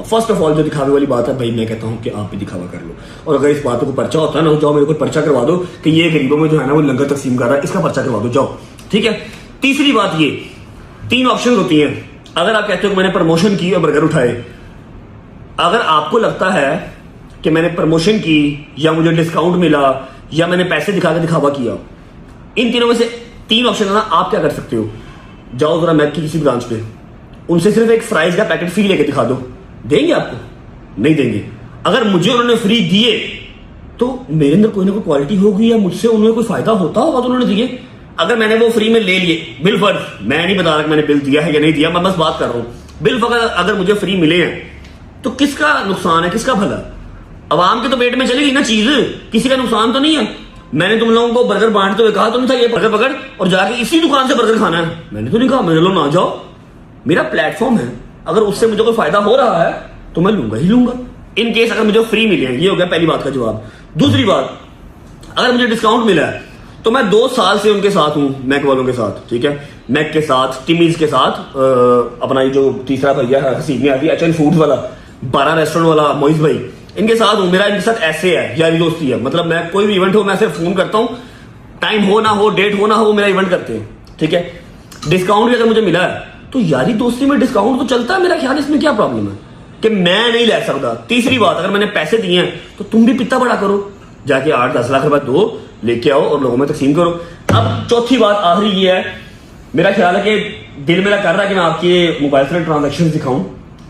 फर्स्ट ऑफ ऑल जो दिखावे वाली बात है भाई, मैं कहता हूं कि आप भी दिखावा कर लो, और अगर इस बात को पर्चा होता है ना, जाओ मेरे को पर्चा करवा दो कि ये गरीबों में जो है ना वो लंगर तकसीम कर रहा है, इसका पर्चा करवा दो, जाओ। ठीक है, तीसरी बात, ये 3 ऑप्शन होती हैं। अगर आप कहते हो मैंने प्रमोशन की और बर्गर उठाए, अगर आपको लगता है कि मैंने प्रमोशन की या मुझे डिस्काउंट मिला या मैंने पैसे दिखा के दिखावा किया, इन तीनों में से 3 ऑप्शन है ना, आप क्या कर सकते हो, जाओ जरा मैक की किसी ब्रांच पे, उनसे सिर्फ एक फ्राइज का पैकेट फ्री लेके दिखा दो, देंगे आपको? नहीं देंगे। अगर मुझे उन्होंने फ्री दिए तो मेरे अंदर कोई ना कोई क्वालिटी होगी या मुझसे उन्हें कोई फायदा होता होगा तो उन्होंने दिए। अगर मैंने वो फ्री में ले लिए, बिल फर्ज, मैं नहीं बता रहा कि मैंने बिल दिया है या नहीं दिया, मैं बस बात कर रहा हूं, बिल फर्ज अगर मुझे फ्री मिले हैं तो किसका नुकसान है, किसका भला? आवाम के तो पेट में चलेगी ना चीज, किसी का नुकसान तो नहीं है। मैंने तुम लोगों को बर्गर बांटते हुए कहा तो नहीं था ये बर्गर पकड़ और जाके इसी दुकान से बर्गर खाना है, मैंने तो नहीं कहा मेरे लोग ना जाओ, मेरा प्लेटफॉर्म है, अगर उससे मुझे कोई फायदा हो रहा है तो मैं लूंगा ही लूंगा, इन केस अगर मुझे फ्री मिले। ये हो गया पहली बात का जवाब। दूसरी बात, अगर मुझे डिस्काउंट मिला है तो मैं 2 साल से उनके साथ हूं, मैक वालों के साथ, ठीक है, मैक के साथ, टिमीज के साथ, अपना ये जो तीसरा भैया है हसीन में आती है एचएन फूड्स वाला, 12 रेस्टोरेंट वाला मोइज भाई, इनके साथ हूं। मेरा इनके साथ ऐसे है, यारी दोस्ती है, मतलब मैं कोई भी इवेंट हो मैं सिर्फ फोन करता हूं, टाइम हो ना हो, डेट हो ना हो, मेरा इवेंट करते हैं, ठीक है। डिस्काउंट भी अगर मुझे मिला है तो यारी दोस्ती में डिस्काउंट तो चलता है, मेरा ख्याल इसमें क्या प्रॉब्लम है कि मैं नहीं ले सकता। तीसरी बात, अगर मैंने पैसे दिए हैं तो तुम भी पित्ता बड़ा करो, जाके 8-10 लाख रुपए दो, लेके आओ और लोगों में तकसीम करो। अब चौथी बात आखिरी ये है, मेरा ख्याल है कि दिल मेरा कर रहा है कि मैं आपके मोबाइल से ट्रांजेक्शन दिखाऊं,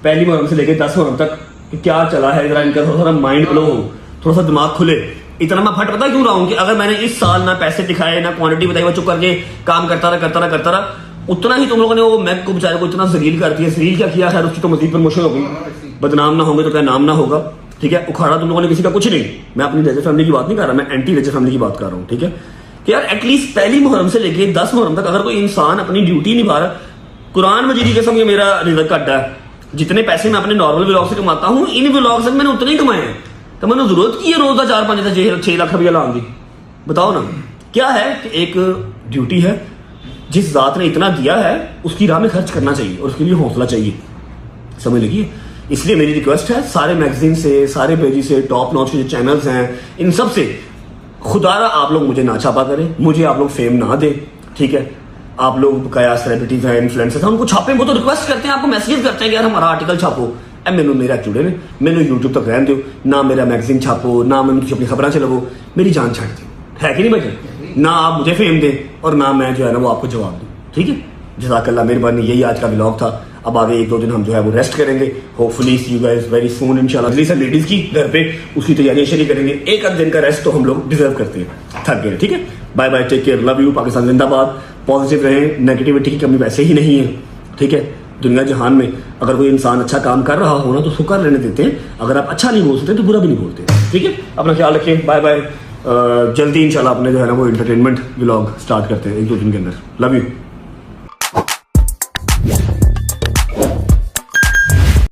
पहली मुहर्रम से लेकर 10 मुहर्रम तक कि क्या चला है, जरा इनका थोड़ा सा माइंड ब्लो हो, थोड़ा सा दिमाग खुले। इतना मैं फट पता क्यों रहा हूं कि अगर मैंने इस साल ना पैसे दिखाए ना क्वांटिटी बताई, मैं चुप करके काम करता रहा, उतना ही तुम लोगों ने वो मैक को बेचारे को इतना जलील कर दिया। जलील क्या किया है, उसकी तो मजीद प्रमोशन हो गई, बदनाम ना होंगे तो क्या नाम ना होगा, ठीक है। उखाड़ा तुम लोगों ने किसी का कुछ नहीं। मैं अपनी रजब फैमिली की बात नहीं कर रहा, मैं एंटी रजब फैमिली की बात कर रहा हूं, ठीक है। कि यार एटलीस्ट पहली मुहर्रम से लेके 10 मुहर्रम तक अगर कोई इंसान अपनी ड्यूटी निभा रहा, कुरान मजीद की कसम ये मेरा रिजल्ट का अड्डा है, जितने पैसे मैं अपने नॉर्मल व्लॉग से कमाता हूं, इन व्लॉग से मैंने उतने ही कमाए हैं, तो मैंने जरूरत की है रोज का 4-5-6 लाख रुपया लाने की? बताओ ना, क्या है कि एक ड्यूटी है, जिस जात ने इतना दिया है उसकी राह में खर्च करना चाहिए और उसके लिए हौसला चाहिए, समझ लगी? इसलिए मेरी रिक्वेस्ट है सारे मैगजीन से, सारे पेजी से, टॉप नॉच के जो चैनल्स हैं, इन सब से खुदारा आप लोग मुझे ना छापा करें, मुझे आप लोग फेम ना दें, ठीक है। आप लोग बकाया सेलिब्रिटीज हैं, इन्फ्लुएंसर्स हैं, उनको छापें, वो तो रिक्वेस्ट करते हैं, आपको मैसेज करते हैं कि यार हमारा आर्टिकल छापो। ए मैनू मेरा जुड़े ने, मैनू यूट्यूब तक रहन दो ना, मेरा मैगजीन छापो ना, मैंने तुम अपनी खबर चलावो, मेरी जान छाड़ दो, है कि नहीं भाई? ना आप मुझे फेम दें और ना मैं जो है ना वो आपको जवाब दूं, ठीक है? जज़ाकल्लाह, मेहरबानी। यही आज का व्लॉग था। अब आगे 1-2 दिन हम जो है वो रेस्ट करेंगे, hopefully see you guys very soon इंशाल्लाह। अगली सर लेडीज की घर पे उसकी तैयारियां शुरू करेंगे। एक आध दिन का रेस्ट तो हम लोग डिजर्व करते हैं, थक गए, ठीक है? Bye bye, take care, love you, Pakistan जिंदाबाद। पॉजिटिव रहें, नेगेटिविटी की कमी वैसे ही नहीं है, ठीक है? दुनिया जहान में अगर कोई इंसान अच्छा काम कर रहा हो ना तो उसको कर लेने देते हैं, अगर आप अच्छा नहीं बोल सकते तो बुरा भी नहीं बोलते, ठीक है? अपना ख्याल रखें, बाय बाय। जल्दी इंशाल्लाह अपने जो है ना वो एंटरटेनमेंट व्लॉग स्टार्ट करते हैं 1-2 दिन के अंदर। Love you.